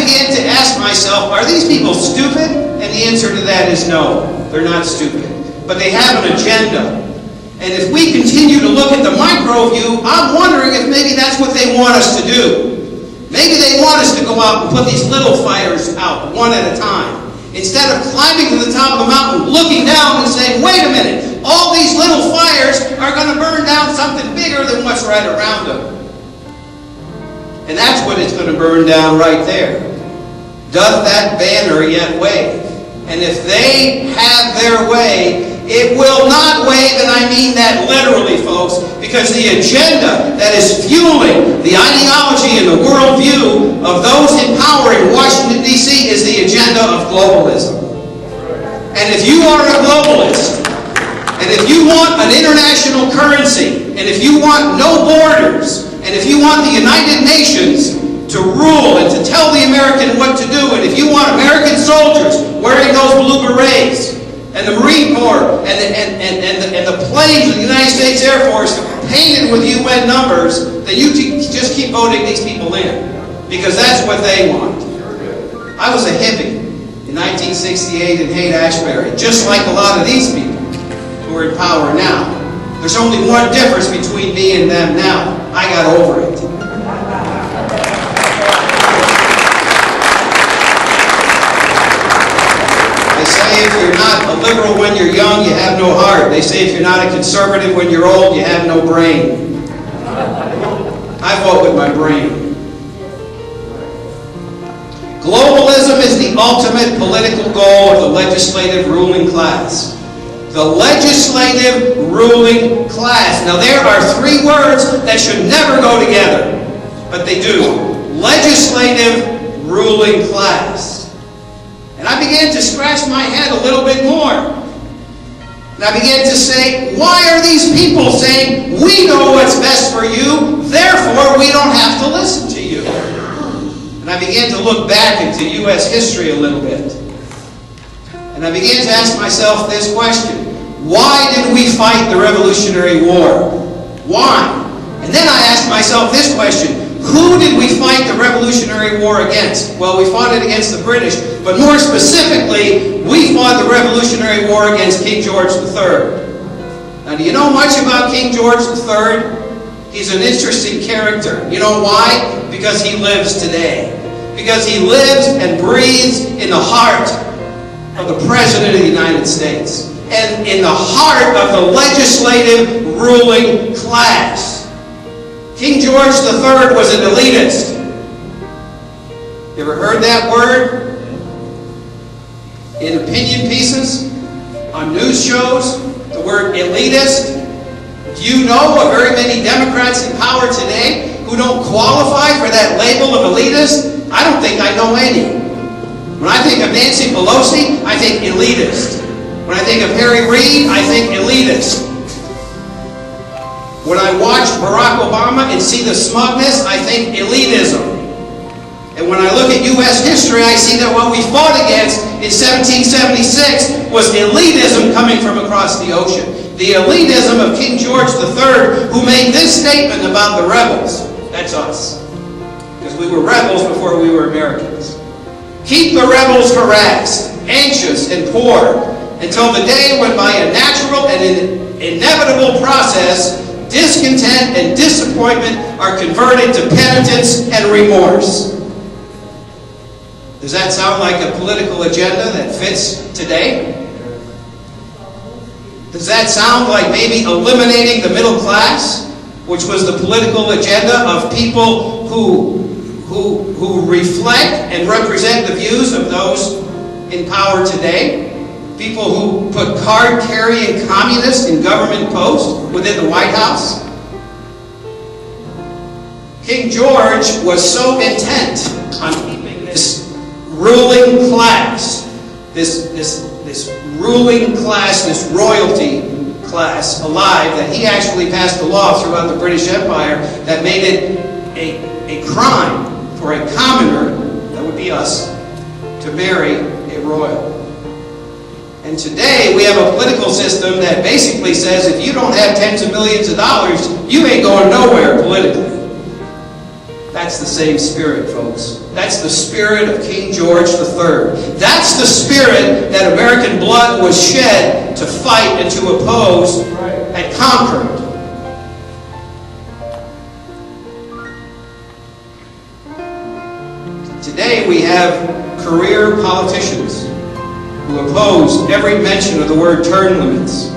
began to ask myself, are these people stupid? And the answer to that is no, they're not stupid. But they have an agenda. And if we continue to look at the micro view, I'm wondering if maybe that's what they want us to do. Maybe they want us to go out and put these little fires out one at a time. Instead of climbing to the top of the mountain, looking down and saying, wait a minute, all these little fires are going to burn down something bigger than what's right around them. And that's what it's going to burn down right there. Doth that banner yet wave? And if they have their way, it will not wave, and I mean that literally, folks, because the agenda that is fueling the ideology and the worldview of those in power in Washington, D.C. is the agenda of globalism. And if you are a globalist, and if you want an international currency, and if you want no borders, and if you want the United Nations to rule and to tell the American what to do, and if you want American soldiers wearing those blue berets, and the Marine Corps, and the planes of the United States Air Force painted with UN numbers, then you just keep voting these people in, because that's what they want. I was a hippie in 1968 in Haight-Ashbury, just like a lot of these people who are in power now. There's only one difference between me and them now. I got over it. They say if you're not a liberal when you're young, you have no heart. They say if you're not a conservative when you're old, you have no brain. I vote with my brain. Globalism is the ultimate political goal of the legislative ruling class. The legislative ruling class. Now there are three words that should never go together, but they do. Legislative ruling class. And I began to scratch my head a little bit more. And I began to say, why are these people saying, we know what's best for you, therefore we don't have to listen to you? And I began to look back into U.S. history a little bit. And I began to ask myself this question. Why did we fight the Revolutionary War? Why? And then I asked myself this question. Who did we fight the Revolutionary War against? Well, we fought it against the British, but more specifically, we fought the Revolutionary War against King George III. Now, do you know much about King George III? He's an interesting character. You know why? Because he lives today. Because he lives and breathes in the heart of the President of the United States. And in the heart of the legislative ruling class. King George III was an elitist. You ever heard that word? In opinion pieces, on news shows, the word elitist. Do you know of very many Democrats in power today who don't qualify for that label of elitist? I don't think I know any. When I think of Nancy Pelosi, I think elitist. When I think of Harry Reid, I think elitist. When I watch Barack Obama and see the smugness, I think elitism. And when I look at U.S. history, I see that what we fought against in 1776 was elitism coming from across the ocean. The elitism of King George III, who made this statement about the rebels. That's us. Because we were rebels before we were Americans. Keep the rebels harassed, anxious, and poor, until the day when by a natural and inevitable process, discontent and disappointment are converted to penitence and remorse. Does that sound like a political agenda that fits today? Does that sound like maybe eliminating the middle class, which was the political agenda of people who reflect and represent the views of those in power today? People who put card-carrying communists in government posts within the White House? King George was so intent on keeping this ruling class, this ruling class, this royalty class alive that he actually passed a law throughout the British Empire that made it a crime for a commoner, that would be us, to marry a royal. And today we have a political system that basically says if you don't have tens of millions of dollars, you ain't going nowhere politically. That's the same spirit, folks. That's the spirit of King George III. That's the spirit that American blood was shed to fight and to oppose and conquer. Today we have career politicians who oppose every mention of the word term limits.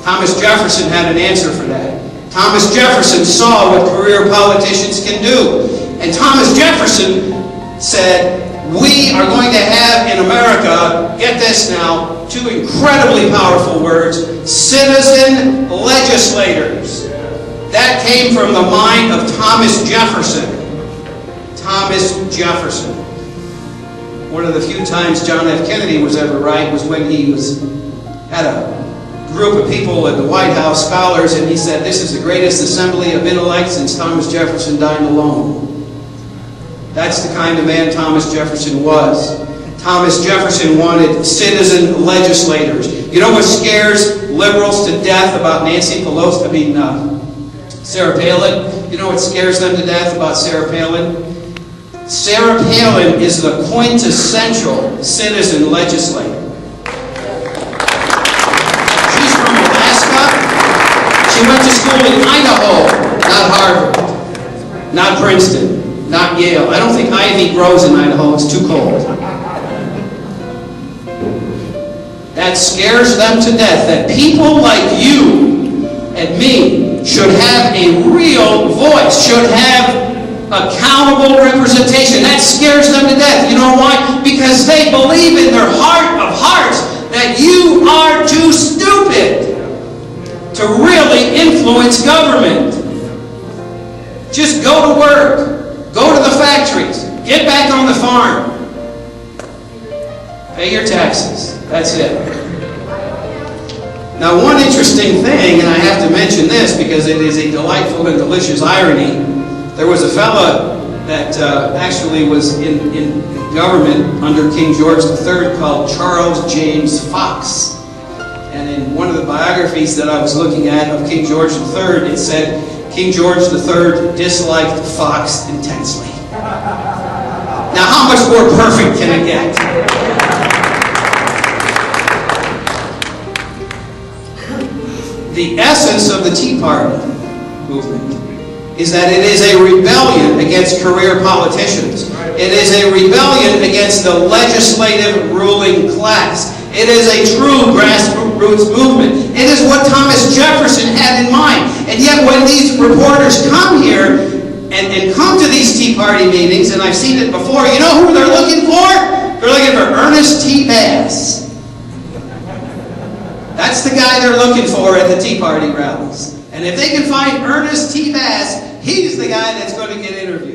Thomas Jefferson had an answer for that. Thomas Jefferson saw what career politicians can do. And Thomas Jefferson said, we are going to have in America, get this now, two incredibly powerful words, citizen legislators. That came from the mind of Thomas Jefferson. Thomas Jefferson. One of the few times John F. Kennedy was ever right was when he had a group of people at the White House, scholars, and he said, this is the greatest assembly of intellects since Thomas Jefferson dined alone. That's the kind of man Thomas Jefferson was. Thomas Jefferson wanted citizen legislators. You know what scares liberals to death about Nancy Pelosi, Sarah Palin? You know what scares them to death about Sarah Palin? Sarah Palin is the quintessential citizen legislator. She went to school in Idaho, not Harvard, not Princeton, not Yale. I don't think ivy grows in Idaho. It's too cold. That scares them to death, that people like you and me should have a real voice, should have accountable representation. That scares them to death. You know why? Because they believe in their heart of hearts that you are too stupid to really influence government. Just go to work. Go to the factories. Get back on the farm. Pay your taxes. That's it. Now, one interesting thing, and I have to mention this because it is a delightful and delicious irony, there was a fella that actually was in government under King George III called Charles James Fox. And in one of the biographies that I was looking at of King George III, it said, King George III disliked Fox intensely. Now, how much more perfect can it get? The essence of the Tea Party movement is that it is a rebellion against career politicians. It is a rebellion against the legislative ruling class. It is a true grassroots movement. It is what Thomas Jefferson had in mind. And yet when these reporters come here and come to these Tea Party meetings, and I've seen it before, you know who they're looking for? They're looking for Ernest T. Bass. That's the guy they're looking for at the Tea Party rallies. And if they can find Ernest T. Bass, he's the guy that's going to get interviewed.